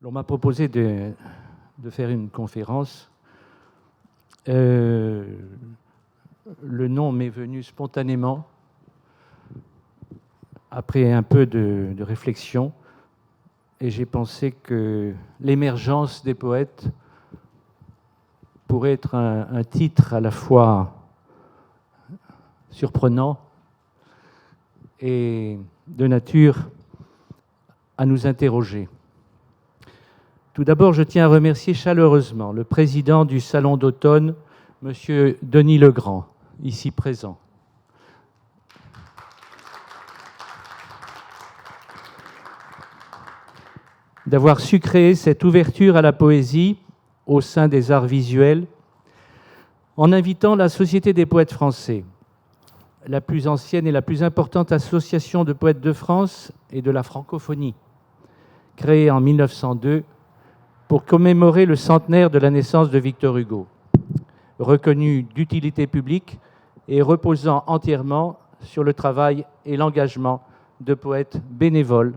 On m'a proposé de faire une conférence. Le nom m'est venu spontanément, après un peu de réflexion, et j'ai pensé que l'émergence des poètes pourrait être un titre à la fois surprenant et de nature à nous interroger. Tout d'abord, je tiens à remercier chaleureusement le président du Salon d'automne, M. Denis Legrand, ici présent. D'avoir su créer cette ouverture à la poésie au sein des arts visuels en invitant la Société des poètes français, la plus ancienne et la plus importante association de poètes de France et de la francophonie, créée en 1902 pour commémorer le centenaire de la naissance de Victor Hugo, reconnu d'utilité publique et reposant entièrement sur le travail et l'engagement de poètes bénévoles.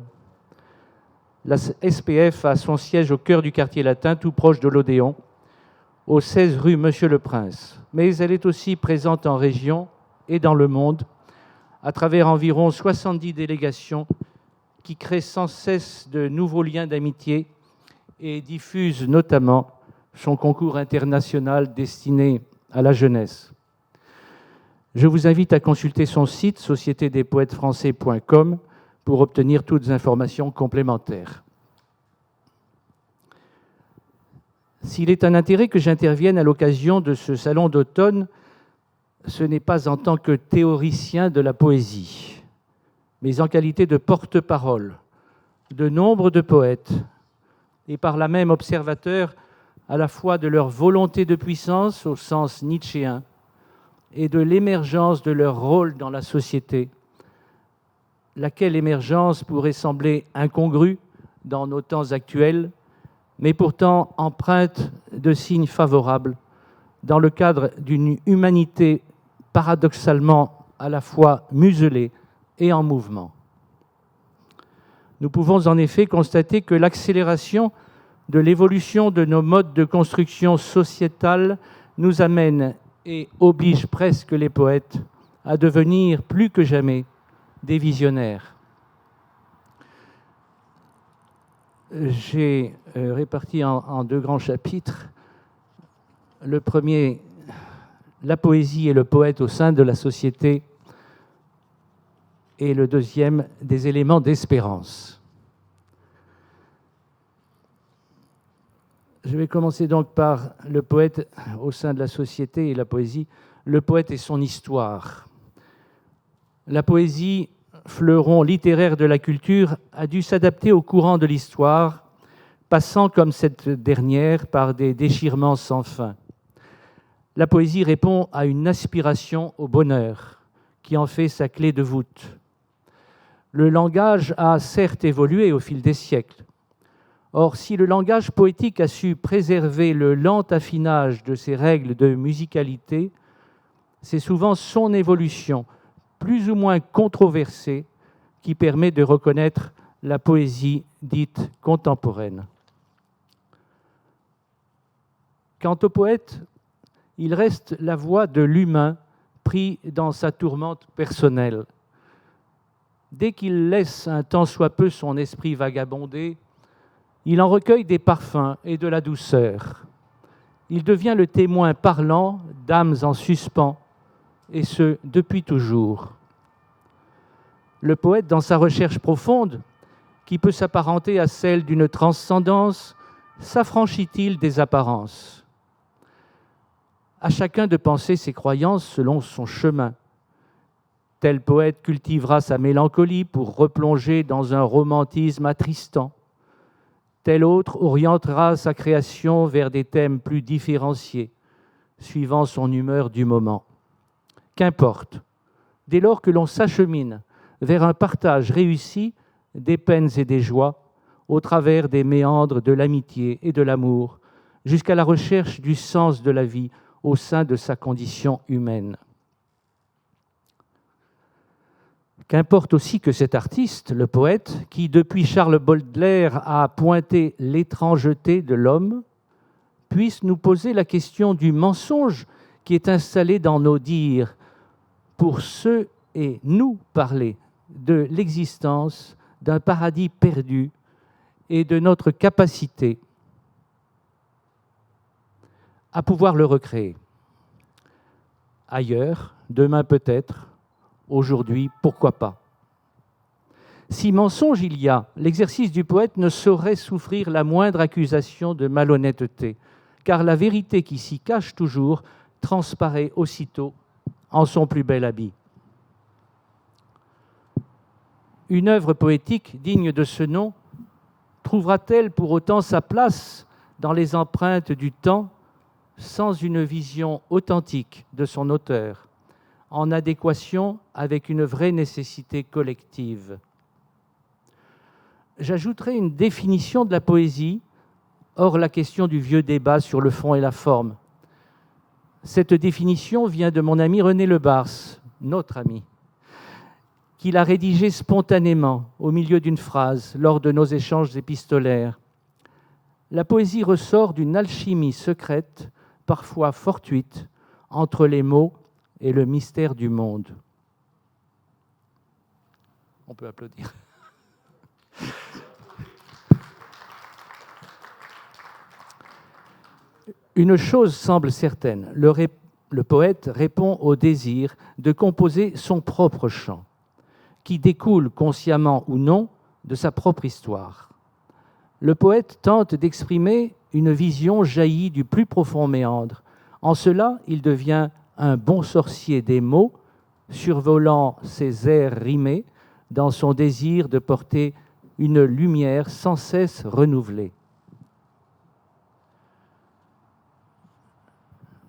La SPF a son siège au cœur du quartier latin, tout proche de l'Odéon, au 16 rue Monsieur-le-Prince. Mais elle est aussi présente en région et dans le monde, à travers environ 70 délégations qui créent sans cesse de nouveaux liens d'amitié et diffuse notamment son concours international destiné à la jeunesse. Je vous invite à consulter son site sociétédespoètesfrançais.com pour obtenir toutes les informations complémentaires. S'il est un intérêt que j'intervienne à l'occasion de ce salon d'automne, ce n'est pas en tant que théoricien de la poésie, mais en qualité de porte-parole de nombre de poètes, et par là même observateur à la fois de leur volonté de puissance au sens nietzschéen et de l'émergence de leur rôle dans la société, laquelle émergence pourrait sembler incongrue dans nos temps actuels, mais pourtant empreinte de signes favorables dans le cadre d'une humanité paradoxalement à la fois muselée et en mouvement. Nous pouvons en effet constater que l'accélération de l'évolution de nos modes de construction sociétale nous amène et oblige presque les poètes à devenir plus que jamais des visionnaires. J'ai réparti en deux grands chapitres. Le premier, la poésie et le poète au sein de la société, et le deuxième, des éléments d'espérance. Je vais commencer donc par le poète au sein de la société et la poésie. Le poète et son histoire. La poésie, fleuron littéraire de la culture, a dû s'adapter au courant de l'histoire, passant comme cette dernière par des déchirements sans fin. La poésie répond à une aspiration au bonheur, qui en fait sa clé de voûte. Le langage a certes évolué au fil des siècles. Or, si le langage poétique a su préserver le lent affinage de ses règles de musicalité, c'est souvent son évolution, plus ou moins controversée, qui permet de reconnaître la poésie dite contemporaine. Quant au poète, il reste la voix de l'humain pris dans sa tourmente personnelle. Dès qu'il laisse un tant soit peu son esprit vagabonder, il en recueille des parfums et de la douceur. Il devient le témoin parlant d'âmes en suspens, et ce, depuis toujours. Le poète, dans sa recherche profonde, qui peut s'apparenter à celle d'une transcendance, s'affranchit-il des apparences? À chacun de penser ses croyances selon son chemin. Tel poète cultivera sa mélancolie pour replonger dans un romantisme attristant. Tel autre orientera sa création vers des thèmes plus différenciés, suivant son humeur du moment. Qu'importe, dès lors que l'on s'achemine vers un partage réussi des peines et des joies, au travers des méandres de l'amitié et de l'amour, jusqu'à la recherche du sens de la vie au sein de sa condition humaine. Qu'importe aussi que cet artiste, le poète, qui depuis Charles Baudelaire a pointé l'étrangeté de l'homme, puisse nous poser la question du mensonge qui est installé dans nos dires pour ceux et nous parler de l'existence d'un paradis perdu et de notre capacité à pouvoir le recréer. Ailleurs, demain peut-être, aujourd'hui, pourquoi pas. Si mensonge il y a, l'exercice du poète ne saurait souffrir la moindre accusation de malhonnêteté, car la vérité qui s'y cache toujours transparaît aussitôt en son plus bel habit. Une œuvre poétique digne de ce nom trouvera-t-elle pour autant sa place dans les empreintes du temps sans une vision authentique de son auteur, en adéquation avec une vraie nécessité collective? J'ajouterai une définition de la poésie, hors la question du vieux débat sur le fond et la forme. Cette définition vient de mon ami René Lebars, notre ami, qui l'a rédigée spontanément au milieu d'une phrase lors de nos échanges épistolaires. La poésie ressort d'une alchimie secrète, parfois fortuite, entre les mots et le mystère du monde. On peut applaudir. Une chose semble certaine, le poète répond au désir de composer son propre chant, qui découle consciemment ou non de sa propre histoire. Le poète tente d'exprimer une vision jaillie du plus profond méandre. En cela, il devient un bon sorcier des mots, survolant ses airs rimés dans son désir de porter une lumière sans cesse renouvelée.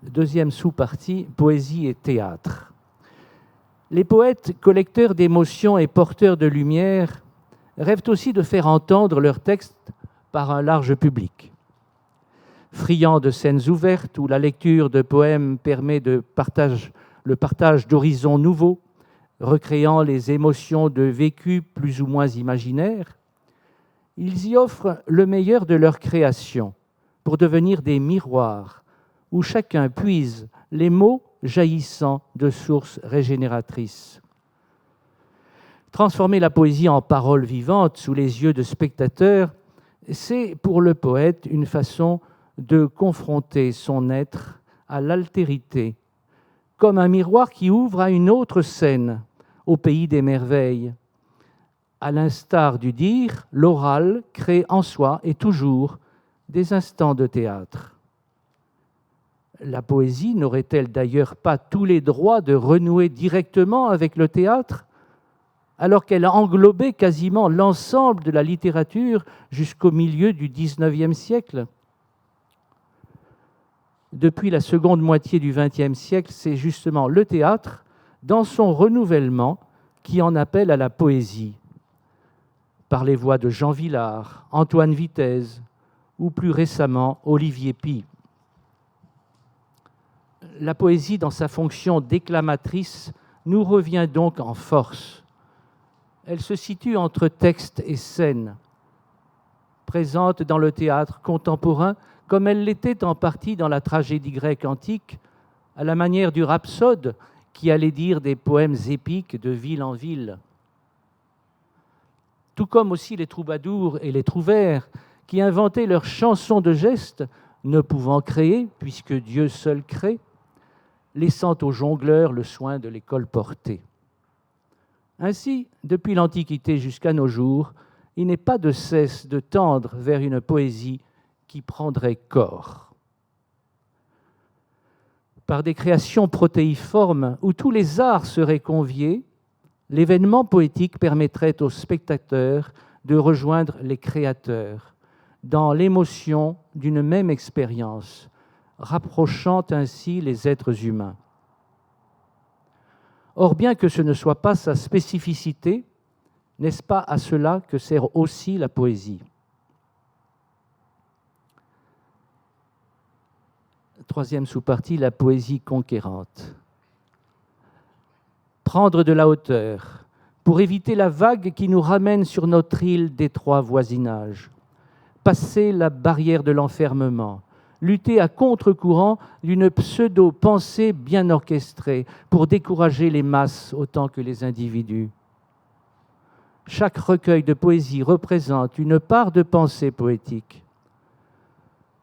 Deuxième sous-partie, poésie et théâtre. Les poètes, collecteurs d'émotions et porteurs de lumière, rêvent aussi de faire entendre leurs textes par un large public. Friands de scènes ouvertes où la lecture de poèmes permet le partage d'horizons nouveaux, recréant les émotions de vécus plus ou moins imaginaires, ils y offrent le meilleur de leur création pour devenir des miroirs où chacun puise les mots jaillissant de sources régénératrices. Transformer la poésie en parole vivante sous les yeux de spectateurs, c'est pour le poète une façon de confronter son être à l'altérité, comme un miroir qui ouvre à une autre scène, au pays des merveilles. À l'instar du dire, l'oral crée en soi et toujours des instants de théâtre. La poésie n'aurait-elle d'ailleurs pas tous les droits de renouer directement avec le théâtre, alors qu'elle a englobé quasiment l'ensemble de la littérature jusqu'au milieu du XIXe siècle ? Depuis la seconde moitié du XXe siècle, c'est justement le théâtre, dans son renouvellement, qui en appelle à la poésie, par les voix de Jean Vilar, Antoine Vitez ou plus récemment Olivier Py. La poésie, dans sa fonction déclamatrice, nous revient donc en force. Elle se situe entre texte et scène, présente dans le théâtre contemporain comme elle l'était en partie dans la tragédie grecque antique, à la manière du rhapsode qui allait dire des poèmes épiques de ville en ville. Tout comme aussi les troubadours et les trouvères qui inventaient leurs chansons de gestes, ne pouvant créer, puisque Dieu seul crée, laissant aux jongleurs le soin de les colporter. Ainsi, depuis l'Antiquité jusqu'à nos jours, il n'est pas de cesse de tendre vers une poésie qui prendrait corps. Par des créations protéiformes où tous les arts seraient conviés, l'événement poétique permettrait aux spectateurs de rejoindre les créateurs dans l'émotion d'une même expérience, rapprochant ainsi les êtres humains. Or, bien que ce ne soit pas sa spécificité, n'est-ce pas à cela que sert aussi la poésie ? Troisième sous-partie, la poésie conquérante. Prendre de la hauteur, pour éviter la vague qui nous ramène sur notre île d'étroit voisinage, passer la barrière de l'enfermement, lutter à contre-courant d'une pseudo-pensée bien orchestrée pour décourager les masses autant que les individus. Chaque recueil de poésie représente une part de pensée poétique.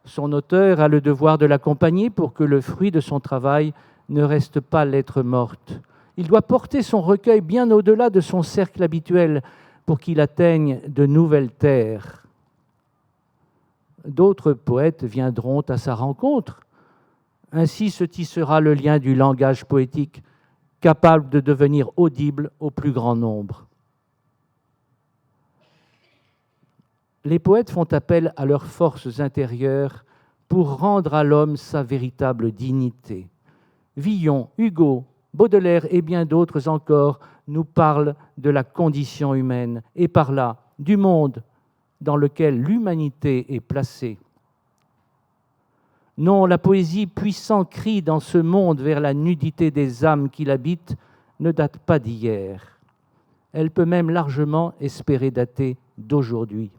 Son auteur a le devoir de l'accompagner pour que le fruit de son travail ne reste pas lettre morte. Il doit porter son recueil bien au-delà de son cercle habituel pour qu'il atteigne de nouvelles terres. D'autres poètes viendront à sa rencontre. Ainsi se tissera le lien du langage poétique, capable de devenir audible au plus grand nombre. Les poètes font appel à leurs forces intérieures pour rendre à l'homme sa véritable dignité. Villon, Hugo, Baudelaire et bien d'autres encore nous parlent de la condition humaine et par là du monde dans lequel l'humanité est placée. Non, la poésie, puissant cri dans ce monde vers la nudité des âmes qui l'habitent, ne date pas d'hier. Elle peut même largement espérer dater d'aujourd'hui.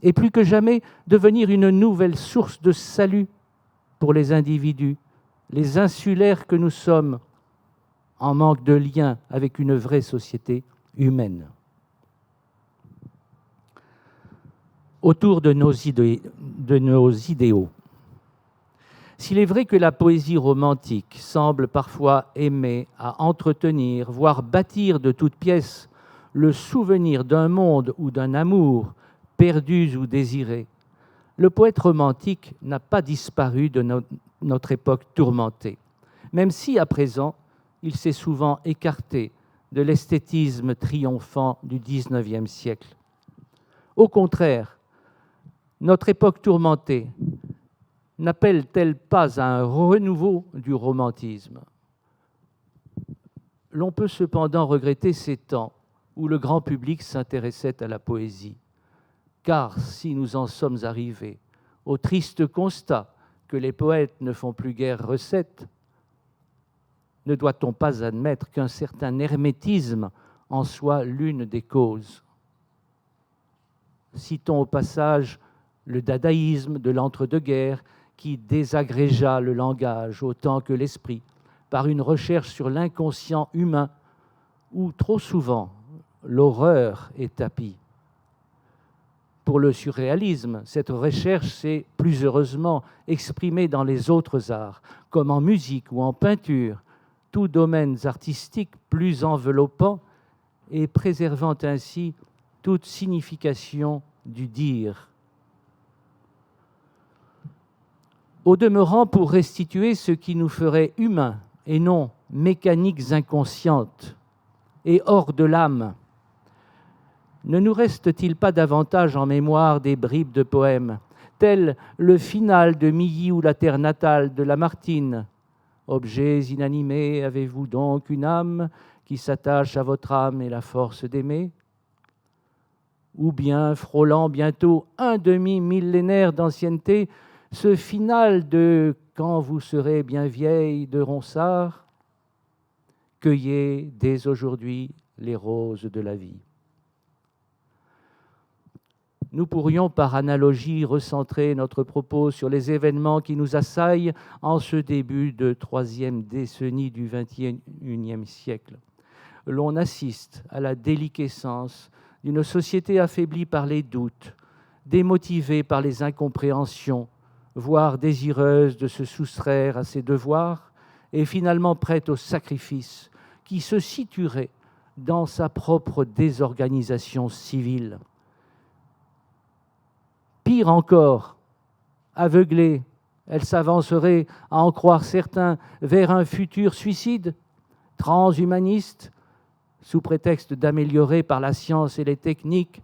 Et plus que jamais, devenir une nouvelle source de salut pour les individus, les insulaires que nous sommes, en manque de lien avec une vraie société humaine. Autour de nos idéaux. S'il est vrai que la poésie romantique semble parfois aimer à entretenir, voire bâtir de toutes pièces le souvenir d'un monde ou d'un amour perdus ou désirés, le poète romantique n'a pas disparu de notre époque tourmentée, même si, à présent, il s'est souvent écarté de l'esthétisme triomphant du XIXe siècle. Au contraire, notre époque tourmentée n'appelle-t-elle pas à un renouveau du romantisme? L'on peut cependant regretter ces temps où le grand public s'intéressait à la poésie. Car si nous en sommes arrivés au triste constat que les poètes ne font plus guère recette, ne doit-on pas admettre qu'un certain hermétisme en soit l'une des causes? Citons au passage le dadaïsme de l'entre-deux-guerres qui désagrégea le langage autant que l'esprit par une recherche sur l'inconscient humain où trop souvent l'horreur est tapie. Pour le surréalisme, cette recherche s'est plus heureusement exprimée dans les autres arts, comme en musique ou en peinture, tous domaines artistiques plus enveloppants et préservant ainsi toute signification du dire. Au demeurant, pour restituer ce qui nous ferait humains et non mécaniques inconscientes et hors de l'âme, ne nous reste-t-il pas davantage en mémoire des bribes de poèmes, tels le final de Milly ou la terre natale de Lamartine? Objets inanimés, avez-vous donc une âme qui s'attache à votre âme et la force d'aimer? Ou bien, frôlant bientôt un demi-millénaire d'ancienneté, ce final de « Quand vous serez bien vieille » de Ronsard? Cueillez dès aujourd'hui les roses de la vie. Nous pourrions par analogie recentrer notre propos sur les événements qui nous assaillent en ce début de troisième décennie du XXIe siècle. L'on assiste à la déliquescence d'une société affaiblie par les doutes, démotivée par les incompréhensions, voire désireuse de se soustraire à ses devoirs et finalement prête au sacrifice qui se situerait dans sa propre désorganisation civile. Pire encore, aveuglée, elle s'avancerait, à en croire certains, vers un futur suicide, transhumaniste, sous prétexte d'améliorer par la science et les techniques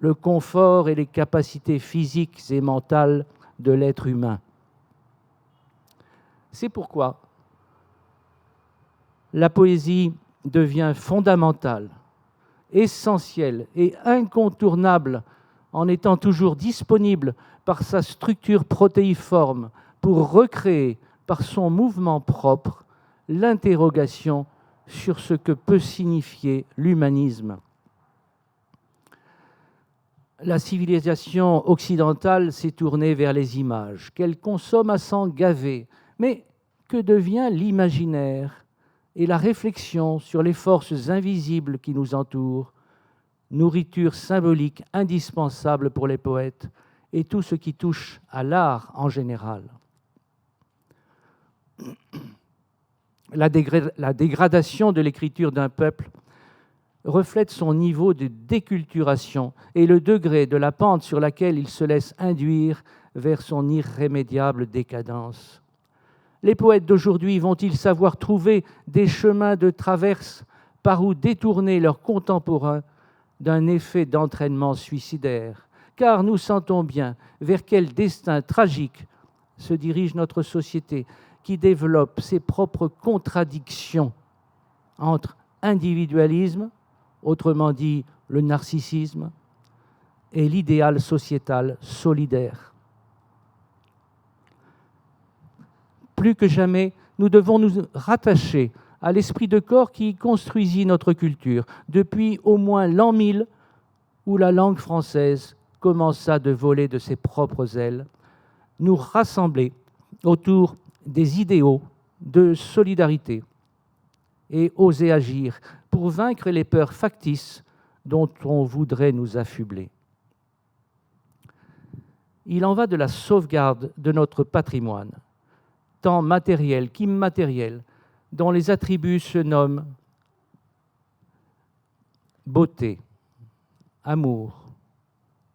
le confort et les capacités physiques et mentales de l'être humain. C'est pourquoi la poésie devient fondamentale, essentielle et incontournable en étant toujours disponible par sa structure protéiforme pour recréer par son mouvement propre l'interrogation sur ce que peut signifier l'humanisme. La civilisation occidentale s'est tournée vers les images, qu'elle consomme à s'en gaver. Mais que devient l'imaginaire et la réflexion sur les forces invisibles qui nous entourent, nourriture symbolique indispensable pour les poètes et tout ce qui touche à l'art en général. La dégradation de l'écriture d'un peuple reflète son niveau de déculturation et le degré de la pente sur laquelle il se laisse induire vers son irrémédiable décadence. Les poètes d'aujourd'hui vont-ils savoir trouver des chemins de traverse par où détourner leurs contemporains d'un effet d'entraînement suicidaire? Car nous sentons bien vers quel destin tragique se dirige notre société, qui développe ses propres contradictions entre individualisme, autrement dit le narcissisme, et l'idéal sociétal solidaire. Plus que jamais, nous devons nous rattacher à l'esprit de corps qui construisit notre culture depuis au moins l'an 1000, où la langue française commença de voler de ses propres ailes, nous rassembler autour des idéaux de solidarité et oser agir pour vaincre les peurs factices dont on voudrait nous affubler. Il en va de la sauvegarde de notre patrimoine, tant matériel qu'immatériel, dont les attributs se nomment beauté, amour,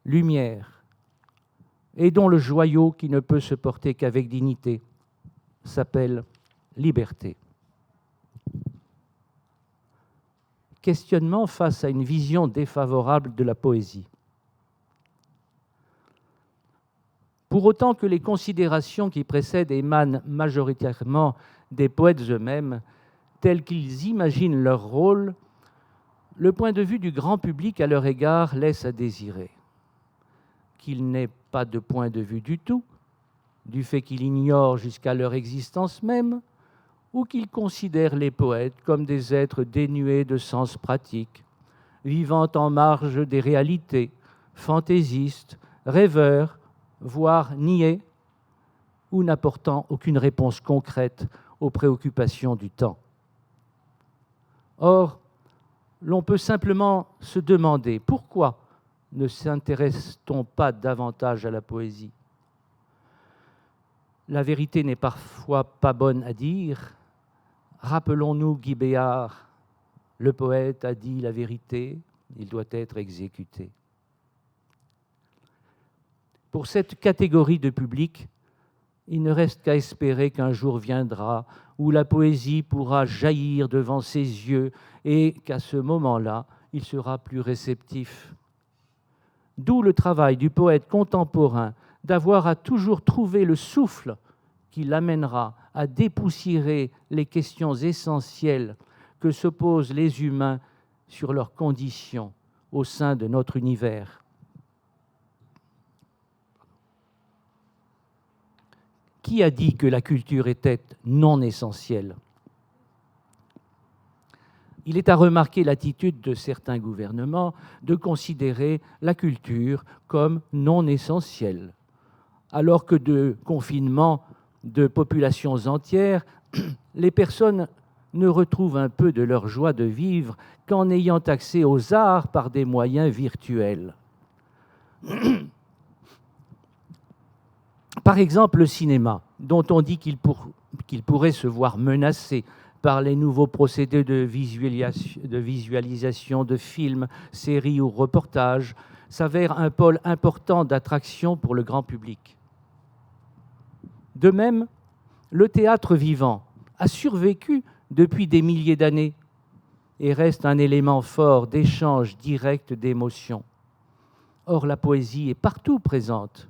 lumière, et dont le joyau qui ne peut se porter qu'avec dignité s'appelle liberté. Questionnement face à une vision défavorable de la poésie. Pour autant que les considérations qui précèdent émanent majoritairement des poètes eux-mêmes, tels qu'ils imaginent leur rôle, le point de vue du grand public à leur égard laisse à désirer. Qu'il n'ait pas de point de vue du tout, du fait qu'il ignore jusqu'à leur existence même, ou qu'il considère les poètes comme des êtres dénués de sens pratique, vivant en marge des réalités, fantaisistes, rêveurs, voire niais, ou n'apportant aucune réponse concrète aux préoccupations du temps. Or, l'on peut simplement se demander pourquoi ne s'intéresse-t-on pas davantage à la poésie? La vérité n'est parfois pas bonne à dire. Rappelons-nous Guy Béart, le poète a dit la vérité, il doit être exécuté. Pour cette catégorie de public, il ne reste qu'à espérer qu'un jour viendra où la poésie pourra jaillir devant ses yeux et qu'à ce moment-là, il sera plus réceptif. D'où le travail du poète contemporain d'avoir à toujours trouver le souffle qui l'amènera à dépoussiérer les questions essentielles que se posent les humains sur leurs conditions au sein de notre univers. Qui a dit que la culture était non essentielle? Il est à remarquer l'attitude de certains gouvernements de considérer la culture comme non essentielle, alors que de confinement de populations entières, les personnes ne retrouvent un peu de leur joie de vivre qu'en ayant accès aux arts par des moyens virtuels. Par exemple, le cinéma, dont on dit qu'il pourrait se voir menacé par les nouveaux procédés de visualisation de films, séries ou reportages, s'avère un pôle important d'attraction pour le grand public. De même, le théâtre vivant a survécu depuis des milliers d'années et reste un élément fort d'échange direct d'émotions. Or, la poésie est partout présente.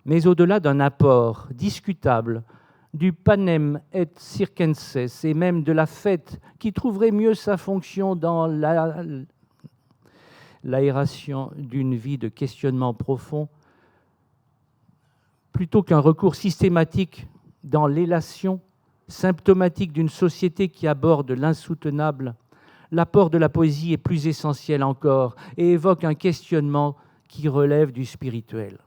Mais au-delà d'un apport discutable du panem et circenses et même de la fête qui trouverait mieux sa fonction dans l'aération d'une vie de questionnement profond, plutôt qu'un recours systématique dans l'élation, symptomatique d'une société qui aborde l'insoutenable, l'apport de la poésie est plus essentiel encore et évoque un questionnement qui relève du spirituel.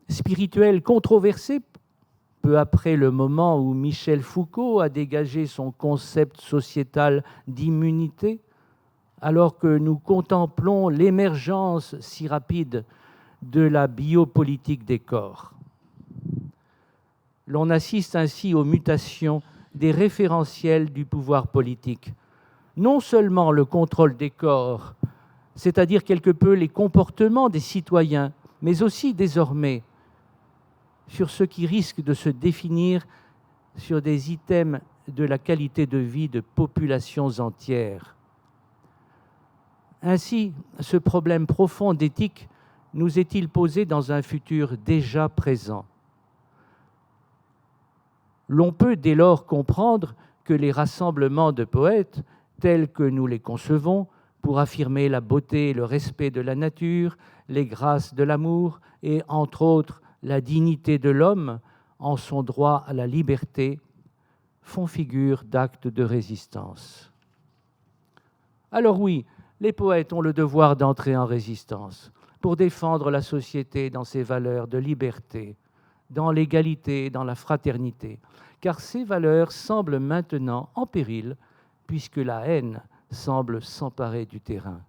Spirituel controversé, peu après le moment où Michel Foucault a dégagé son concept sociétal d'immunité, alors que nous contemplons l'émergence si rapide de la biopolitique des corps. L'on assiste ainsi aux mutations des référentiels du pouvoir politique. Non seulement le contrôle des corps, c'est-à-dire quelque peu les comportements des citoyens, mais aussi désormais sur ce qui risque de se définir sur des items de la qualité de vie de populations entières. Ainsi, ce problème profond d'éthique nous est-il posé dans un futur déjà présent? L'on peut dès lors comprendre que les rassemblements de poètes, tels que nous les concevons, pour affirmer la beauté et le respect de la nature, les grâces de l'amour et, entre autres, la dignité de l'homme en son droit à la liberté, font figure d'actes de résistance. Alors oui, les poètes ont le devoir d'entrer en résistance pour défendre la société dans ses valeurs de liberté, dans l'égalité et dans la fraternité, car ces valeurs semblent maintenant en péril puisque la haine semble s'emparer du terrain.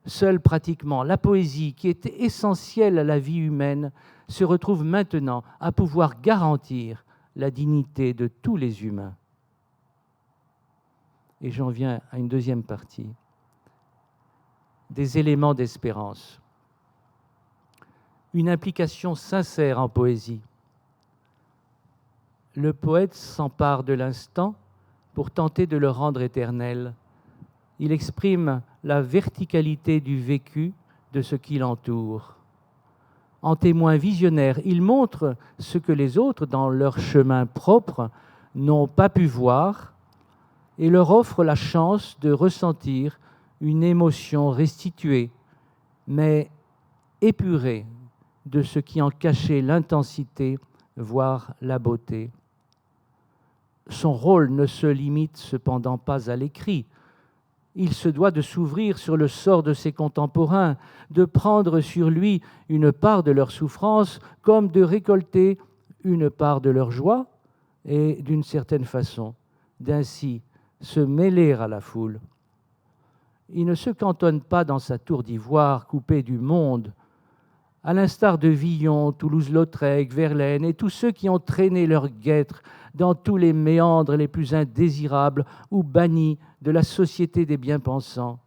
Seule pratiquement la poésie, qui était essentielle à la vie humaine, se retrouve maintenant à pouvoir garantir la dignité de tous les humains. Et j'en viens à une deuxième partie. Des éléments d'espérance. Une implication sincère en poésie. Le poète s'empare de l'instant pour tenter de le rendre éternel. Il exprime la verticalité du vécu de ce qui l'entoure. En témoin visionnaire, il montre ce que les autres, dans leur chemin propre, n'ont pas pu voir et leur offre la chance de ressentir une émotion restituée, mais épurée de ce qui en cachait l'intensité, voire la beauté. Son rôle ne se limite cependant pas à l'écrit. Il se doit de s'ouvrir sur le sort de ses contemporains, de prendre sur lui une part de leur souffrance, comme de récolter une part de leur joie, et d'une certaine façon, d'ainsi se mêler à la foule. Il ne se cantonne pas dans sa tour d'ivoire coupée du monde, à l'instar de Villon, Toulouse-Lautrec, Verlaine et tous ceux qui ont traîné leur guêtre dans tous les méandres les plus indésirables ou bannis de la société des bien-pensants.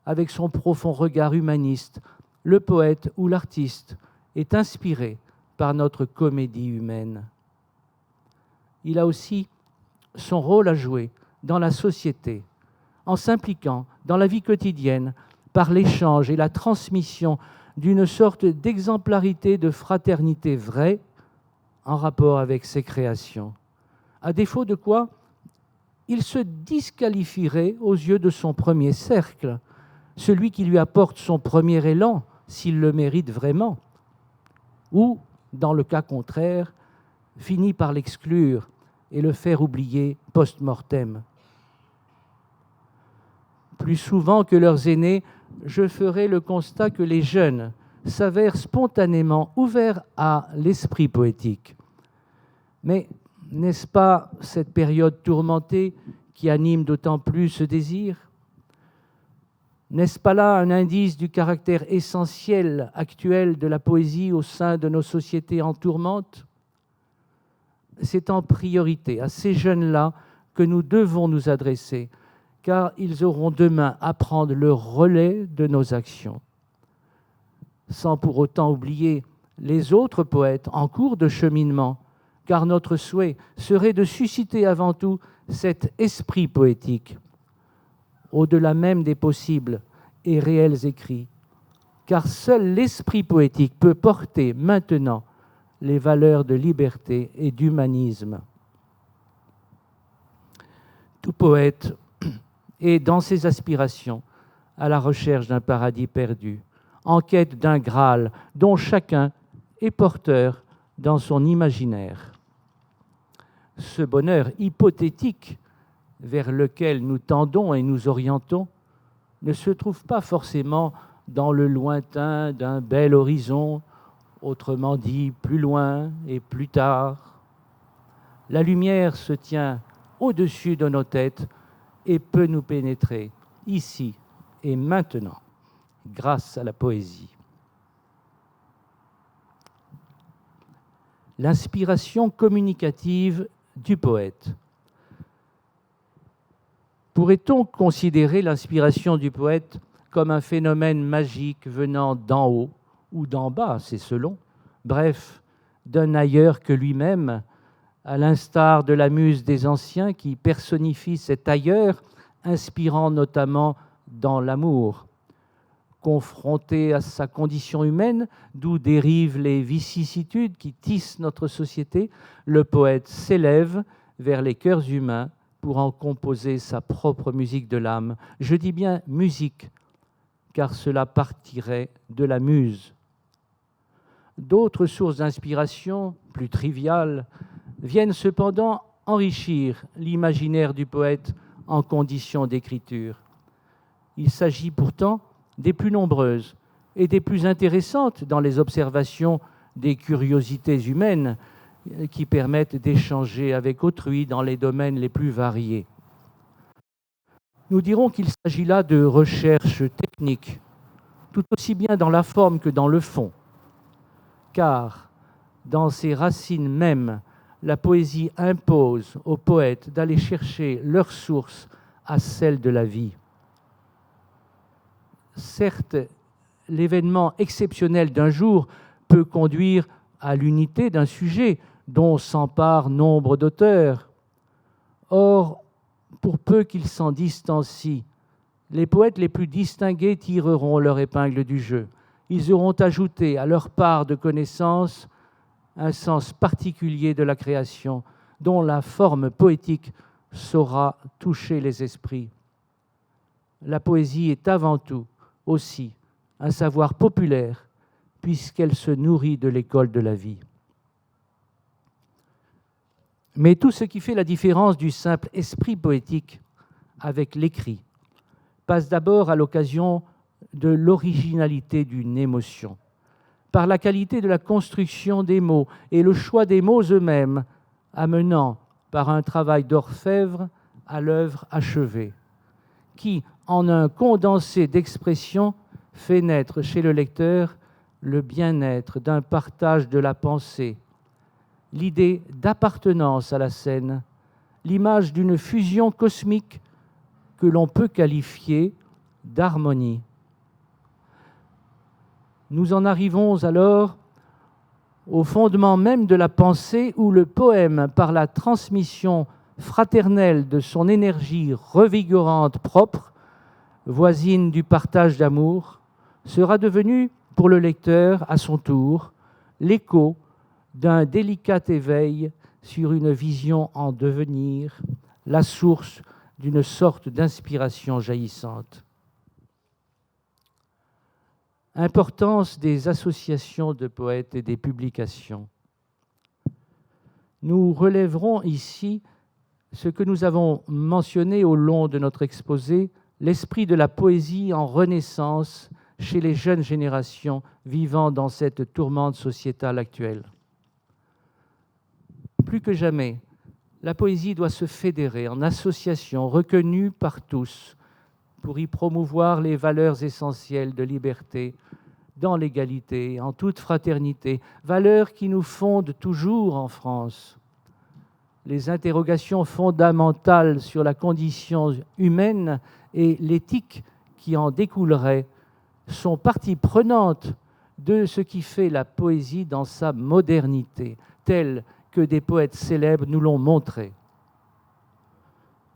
Avec son profond regard humaniste, le poète ou l'artiste est inspiré par notre comédie humaine. Il a aussi son rôle à jouer dans la société, en s'impliquant dans la vie quotidienne par l'échange et la transmission d'une sorte d'exemplarité de fraternité vraie en rapport avec ses créations. À défaut de quoi, il se disqualifierait aux yeux de son premier cercle, celui qui lui apporte son premier élan, s'il le mérite vraiment, ou, dans le cas contraire, finit par l'exclure et le faire oublier post-mortem. Plus souvent que leurs aînés, je ferai le constat que les jeunes s'avèrent spontanément ouverts à l'esprit poétique. Mais n'est-ce pas cette période tourmentée qui anime d'autant plus ce désir? N'est-ce pas là un indice du caractère essentiel actuel de la poésie au sein de nos sociétés en tourmente? C'est en priorité à ces jeunes-là que nous devons nous adresser, car ils auront demain à prendre le relais de nos actions. Sans pour autant oublier les autres poètes en cours de cheminement, car notre souhait serait de susciter avant tout cet esprit poétique, au-delà même des possibles et réels écrits, car seul l'esprit poétique peut porter maintenant les valeurs de liberté et d'humanisme. Tout poète est dans ses aspirations à la recherche d'un paradis perdu, en quête d'un Graal dont chacun est porteur dans son imaginaire. ce bonheur hypothétique vers lequel nous tendons et nous orientons ne se trouve pas forcément dans le lointain d'un bel horizon, autrement dit plus loin et plus tard. La lumière se tient au-dessus de nos têtes et peut nous pénétrer ici et maintenant, grâce à la poésie. L'inspiration communicative du poète. Pourrait-on considérer l'inspiration du poète comme un phénomène magique venant d'en haut ou d'en bas, c'est selon, bref, d'un ailleurs que lui-même, à l'instar de la muse des anciens qui personnifie cet ailleurs, inspirant notamment dans l'amour. Confronté à sa condition humaine, d'où dérivent les vicissitudes qui tissent notre société, le poète s'élève vers les cœurs humains pour en composer sa propre musique de l'âme. Je dis bien musique, car cela partirait de la muse. D'autres sources d'inspiration, plus triviales, viennent cependant enrichir l'imaginaire du poète en conditions d'écriture. Il s'agit pourtant des plus nombreuses et des plus intéressantes dans les observations des curiosités humaines qui permettent d'échanger avec autrui dans les domaines les plus variés. Nous dirons qu'il s'agit là de recherches techniques, tout aussi bien dans la forme que dans le fond, car dans ses racines mêmes, la poésie impose aux poètes d'aller chercher leur source à celle de la vie. Certes, l'événement exceptionnel d'un jour peut conduire à l'unité d'un sujet dont s'emparent nombre d'auteurs. Or, pour peu qu'ils s'en distancient, les poètes les plus distingués tireront leur épingle du jeu. Ils auront ajouté à leur part de connaissances un sens particulier de la création, dont la forme poétique saura toucher les esprits. La poésie est avant tout aussi un savoir populaire, puisqu'elle se nourrit de l'école de la vie. Mais tout ce qui fait la différence du simple esprit poétique avec l'écrit passe d'abord à l'occasion de l'originalité d'une émotion, par la qualité de la construction des mots et le choix des mots eux-mêmes, amenant par un travail d'orfèvre à l'œuvre achevée, qui, en un condensé d'expressions, fait naître chez le lecteur le bien-être d'un partage de la pensée, l'idée d'appartenance à la scène, l'image d'une fusion cosmique que l'on peut qualifier d'harmonie. Nous en arrivons alors au fondement même de la pensée où le poème, par la transmission fraternelle de son énergie revigorante propre, voisine du partage d'amour, sera devenu pour le lecteur, à son tour, l'écho d'un délicat éveil sur une vision en devenir, la source d'une sorte d'inspiration jaillissante. Importance des associations de poètes et des publications. Nous relèverons ici ce que nous avons mentionné au long de notre exposé, l'esprit de la poésie en renaissance chez les jeunes générations vivant dans cette tourmente sociétale actuelle. Plus que jamais, la poésie doit se fédérer en associations reconnues par tous pour y promouvoir les valeurs essentielles de liberté, dans l'égalité, en toute fraternité, valeurs qui nous fondent toujours en France. Les interrogations fondamentales sur la condition humaine et l'éthique qui en découlerait sont partie prenante de ce qui fait la poésie dans sa modernité, telle que des poètes célèbres nous l'ont montré.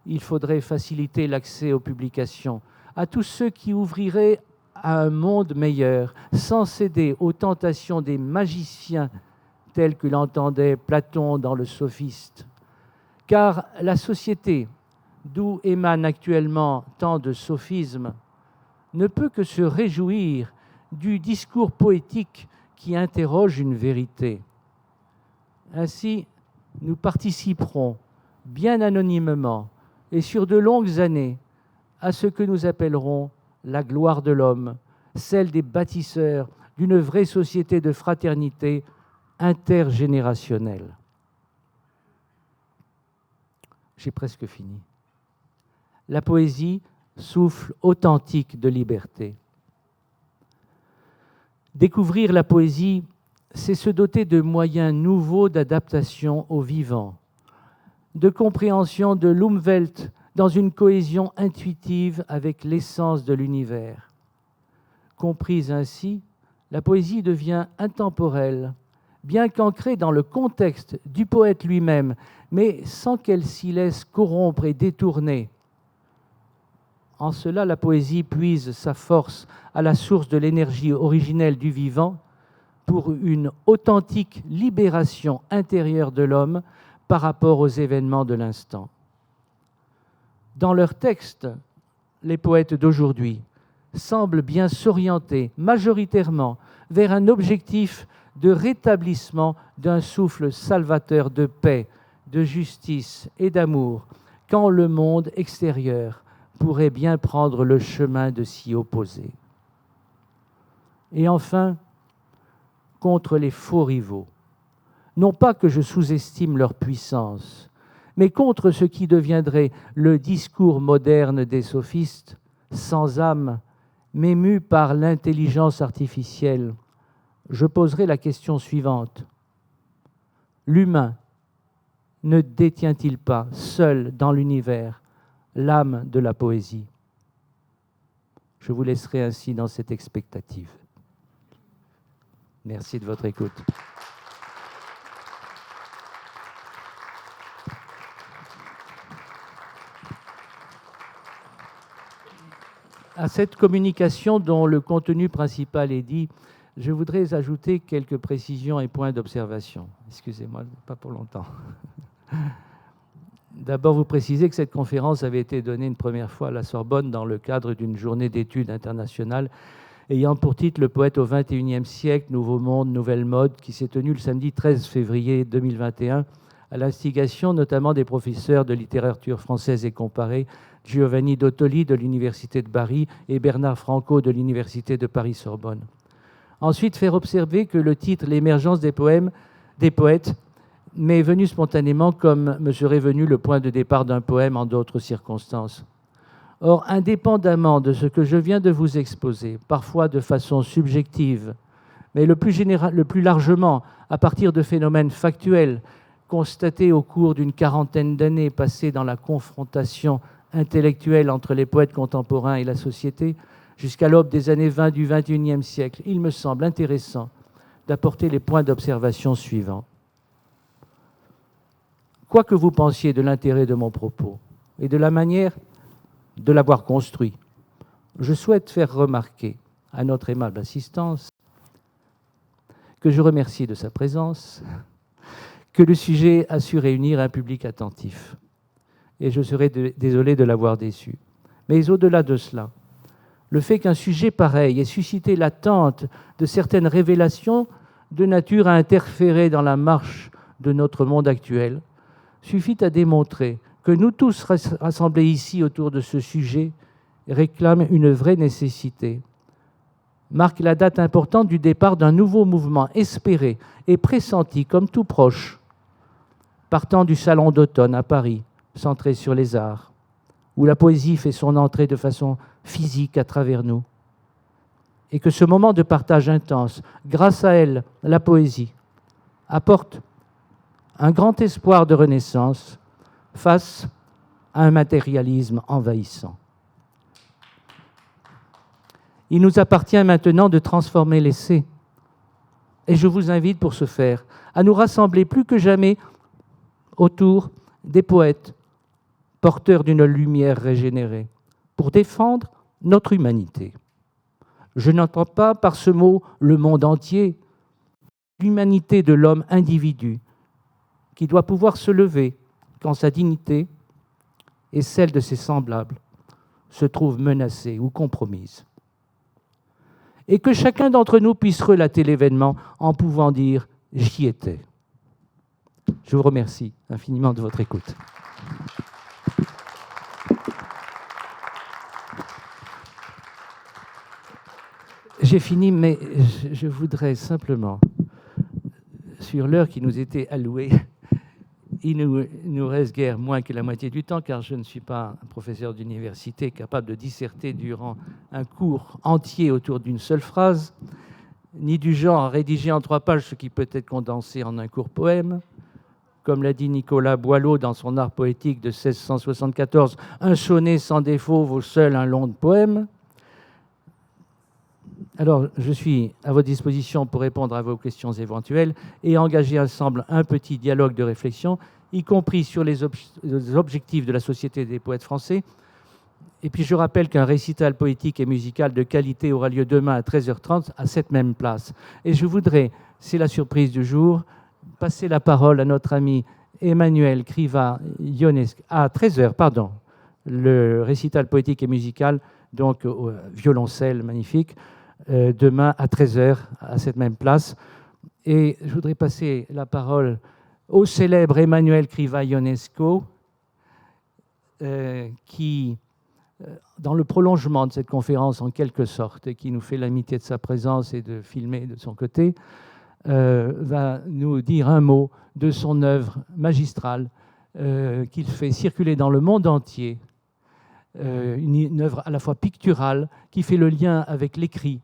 Il faudrait faciliter l'accès aux publications à tous ceux qui ouvriraient à un monde meilleur, sans céder aux tentations des magiciens tels que l'entendait Platon dans le Sophiste. Car la société, d'où émanent actuellement tant de sophismes, ne peut que se réjouir du discours poétique qui interroge une vérité. Ainsi, nous participerons bien anonymement et sur de longues années à ce que nous appellerons la gloire de l'homme, celle des bâtisseurs d'une vraie société de fraternité intergénérationnelle. J'ai presque fini. La poésie, souffle authentique de liberté. Découvrir la poésie, c'est se doter de moyens nouveaux d'adaptation au vivant, de compréhension de l'Umwelt dans une cohésion intuitive avec l'essence de l'univers. Comprise ainsi, la poésie devient intemporelle, bien qu'ancrée dans le contexte du poète lui-même, mais sans qu'elle s'y laisse corrompre et détourner. En cela, la poésie puise sa force à la source de l'énergie originelle du vivant pour une authentique libération intérieure de l'homme par rapport aux événements de l'instant. Dans leurs textes, les poètes d'aujourd'hui semblent bien s'orienter majoritairement vers un objectif de rétablissement d'un souffle salvateur de paix, de justice et d'amour, quand le monde extérieur pourrait bien prendre le chemin de s'y opposer. Et enfin, contre les faux rivaux. Non pas que je sous-estime leur puissance, mais contre ce qui deviendrait le discours moderne des sophistes, sans âme, mais mus par l'intelligence artificielle, je poserai la question suivante. L'humain ne détient-il pas, seul dans l'univers, l'âme de la poésie? Je vous laisserai ainsi dans cette expectative. Merci de votre écoute. À cette communication dont le contenu principal est dit, je voudrais ajouter quelques précisions et points d'observation. Excusez-moi, pas pour longtemps. D'abord, vous précisez que cette conférence avait été donnée une première fois à la Sorbonne dans le cadre d'une journée d'études internationales ayant pour titre « Le poète au XXIe siècle, Nouveau monde, nouvelle mode » qui s'est tenue le samedi 13 février 2021 à l'instigation notamment des professeurs de littérature française et comparée Giovanni Dottoli de l'Université de Bari et Bernard Franco de l'Université de Paris-Sorbonne. Ensuite, faire observer que le titre « L'émergence des poètes » m'est venu spontanément comme me serait venu le point de départ d'un poème en d'autres circonstances. Or, indépendamment de ce que je viens de vous exposer, parfois de façon subjective, mais le plus largement à partir de phénomènes factuels constatés au cours d'une quarantaine d'années passées dans la confrontation intellectuelle entre les poètes contemporains et la société, jusqu'à l'aube des années 20 du XXIe siècle, il me semble intéressant d'apporter les points d'observation suivants. Quoi que vous pensiez de l'intérêt de mon propos et de la manière de l'avoir construit, je souhaite faire remarquer à notre aimable assistance que je remercie de sa présence, que le sujet a su réunir un public attentif. Et je serais désolé de l'avoir déçu. Mais au-delà de cela, le fait qu'un sujet pareil ait suscité l'attente de certaines révélations de nature à interférer dans la marche de notre monde actuel suffit à démontrer que nous tous rassemblés ici autour de ce sujet réclament une vraie nécessité, marque la date importante du départ d'un nouveau mouvement espéré et pressenti comme tout proche, partant du Salon d'automne à Paris, centré sur les arts, où la poésie fait son entrée de façon physique à travers nous, et que ce moment de partage intense, grâce à elle, la poésie, apporte un grand espoir de renaissance face à un matérialisme envahissant. Il nous appartient maintenant de transformer l'essai, et je vous invite pour ce faire à nous rassembler plus que jamais autour des poètes porteurs d'une lumière régénérée, pour défendre notre humanité. Je n'entends pas par ce mot le monde entier, l'humanité de l'homme individu, qui doit pouvoir se lever quand sa dignité et celle de ses semblables se trouvent menacées ou compromises. Et que chacun d'entre nous puisse relater l'événement en pouvant dire « j'y étais ». Je vous remercie infiniment de votre écoute. J'ai fini, mais je voudrais simplement, sur l'heure qui nous était allouée, il nous reste guère moins que la moitié du temps, car je ne suis pas un professeur d'université capable de disserter durant un cours entier autour d'une seule phrase, ni du genre à rédiger en 3 pages ce qui peut être condensé en un court poème. Comme l'a dit Nicolas Boileau dans son art poétique de 1674, un sonnet sans défaut vaut seul un long poème. Alors, je suis à votre disposition pour répondre à vos questions éventuelles et engager ensemble un petit dialogue de réflexion, y compris sur les objectifs de la Société des poètes français. Et puis, je rappelle qu'un récital poétique et musical de qualité aura lieu demain à 13h30 à cette même place. Et je voudrais, c'est la surprise du jour, passer la parole à notre ami Emmanuel Kriva-Ionescu, à 13h, pardon, le récital poétique et musical, donc au violoncelle magnifique, demain à 13h à cette même place. Et je voudrais passer la parole au célèbre Emmanuel Kriva-Ionescu, qui, dans le prolongement de cette conférence en quelque sorte, et qui nous fait l'amitié de sa présence et de filmer de son côté, va nous dire un mot de son œuvre magistrale qu'il fait circuler dans le monde entier, une œuvre à la fois picturale qui fait le lien avec l'écrit,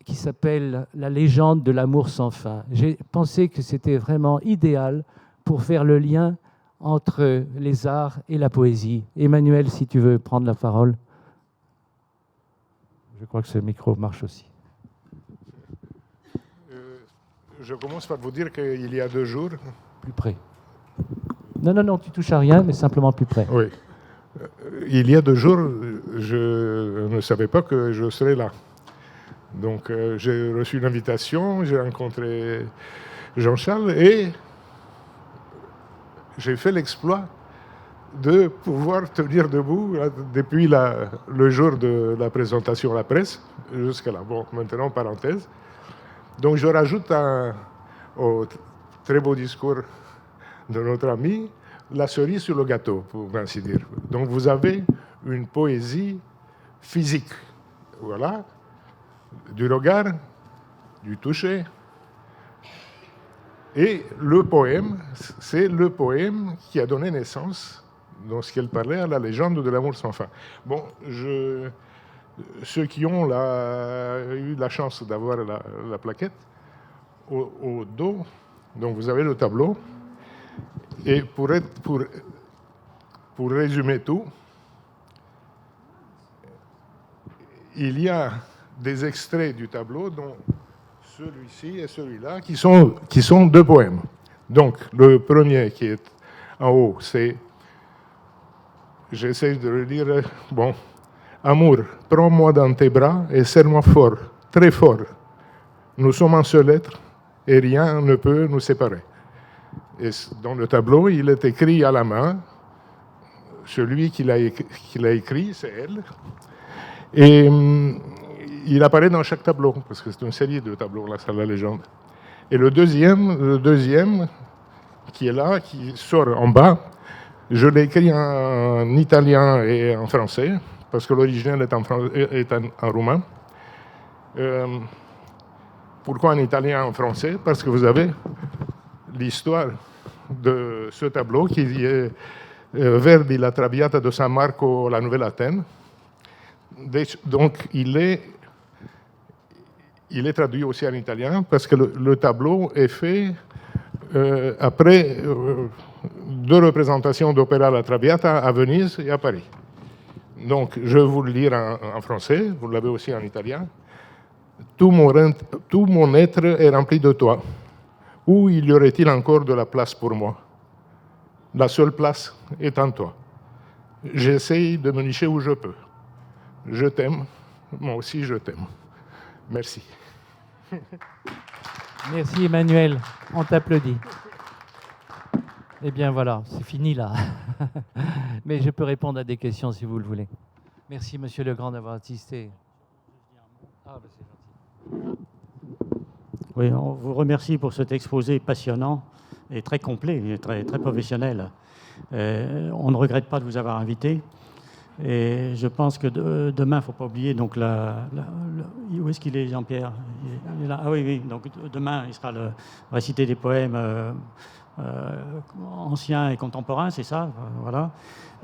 qui s'appelle « La légende de l'amour sans fin ». J'ai pensé que c'était vraiment idéal pour faire le lien entre les arts et la poésie. Emmanuel, si tu veux prendre la parole. Je crois que ce micro marche aussi. Je commence par vous dire qu'il y a 2 jours... Plus près. Non, tu touches à rien, mais simplement plus près. Oui. Il y a 2 jours, je ne savais pas que je serais là. Donc, j'ai reçu une invitation, j'ai rencontré Jean-Charles et j'ai fait l'exploit de pouvoir tenir debout depuis le jour de la présentation à la presse jusqu'à là. Bon, maintenant, parenthèse. Donc, je rajoute au très beau discours de notre ami la cerise sur le gâteau, pour ainsi dire. Donc, vous avez une poésie physique. Voilà. Du regard, du toucher. Et le poème, c'est le poème qui a donné naissance, dans ce qu'elle parlait, à la légende de l'amour sans fin. Bon, ceux qui ont eu la chance d'avoir la plaquette, au dos, donc vous avez le tableau, et pour résumer tout, il y a des extraits du tableau, dont celui-ci et celui-là, qui sont 2 poèmes. Donc, le premier qui est en haut, c'est, j'essaie de le dire, bon, « Amour, prends-moi dans tes bras et serre-moi fort, très fort. Nous sommes un seul être et rien ne peut nous séparer. » Et dans le tableau, il est écrit à la main. Celui qui l'a écrit, c'est elle. Et il apparaît dans chaque tableau, parce que c'est une série de tableaux, là, c'est la légende. Et le deuxième, qui est là, qui sort en bas, je l'ai écrit en italien et en français, parce que l'original est en roumain. Pourquoi en italien et en français? Parce que vous avez l'histoire de ce tableau qui est Verdi, la Traviata de San Marco, la Nouvelle-Athènes. Donc, il est traduit aussi en italien parce que le tableau est fait après 2 représentations d'opéra La Traviata à Venise et à Paris. Donc, je vais vous le lire en français, vous l'avez aussi en italien. Tout mon être est rempli de toi. Où y aurait-il encore de la place pour moi? La seule place est en toi. J'essaye de me nicher où je peux. Je t'aime, moi aussi je t'aime. Merci. Merci Emmanuel, on t'applaudit. Eh bien voilà, c'est fini là. Mais je peux répondre à des questions si vous le voulez. Merci Monsieur Legrand d'avoir assisté. Ah, ben c'est gentil. Oui, on vous remercie pour cet exposé passionnant et très complet, et très professionnel. On ne regrette pas de vous avoir invité. Et je pense que demain, il ne faut pas oublier, donc où est-ce qu'il est, Jean-Pierre? Il est là. Ah oui, oui, donc demain, il sera réciter des poèmes anciens et contemporains, c'est ça, voilà.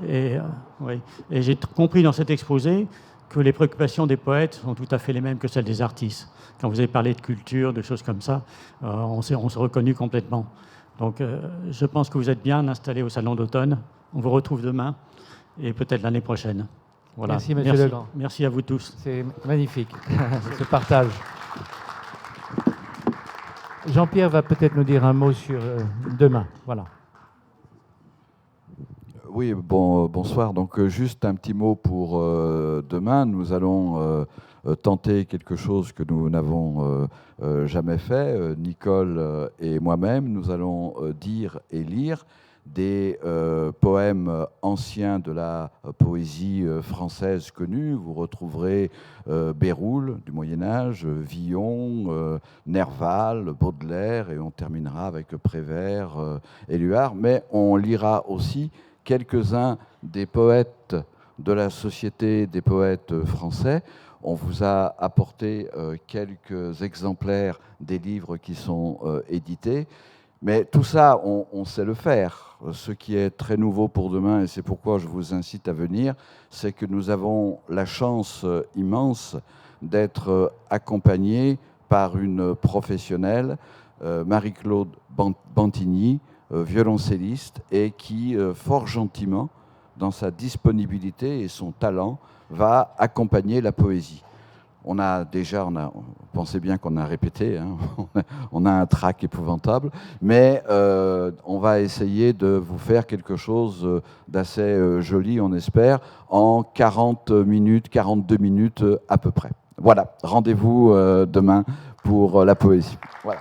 Oui. Et j'ai compris dans cet exposé que les préoccupations des poètes sont tout à fait les mêmes que celles des artistes. Quand vous avez parlé de culture, de choses comme ça, on s'est reconnu complètement. Donc je pense que vous êtes bien installés au Salon d'automne. On vous retrouve demain et peut-être l'année prochaine. Voilà. Merci, M. Legrand. Merci à vous tous. C'est magnifique, ce partage. Jean-Pierre va peut-être nous dire un mot sur demain. Voilà. Oui, bonsoir. Donc, juste un petit mot pour demain. Nous allons tenter quelque chose que nous n'avons jamais fait. Nicole et moi-même, nous allons dire et lire des poèmes anciens de la poésie française connue. Vous retrouverez Béroul du Moyen-Âge, Villon, Nerval, Baudelaire, et on terminera avec Prévert, Éluard. Mais on lira aussi quelques-uns des poètes de la Société des poètes français. On vous a apporté quelques exemplaires des livres qui sont édités. Mais tout ça, on sait le faire. Ce qui est très nouveau pour demain, et c'est pourquoi je vous incite à venir, c'est que nous avons la chance immense d'être accompagnés par une professionnelle, Marie-Claude Bantigny, violoncelliste, et qui, fort gentiment, dans sa disponibilité et son talent, va accompagner la poésie. Pensez bien qu'on a répété, hein, on a un trac épouvantable, mais on va essayer de vous faire quelque chose d'assez joli, on espère, en 40 minutes, 42 minutes à peu près. Voilà, rendez-vous demain pour la poésie. Voilà.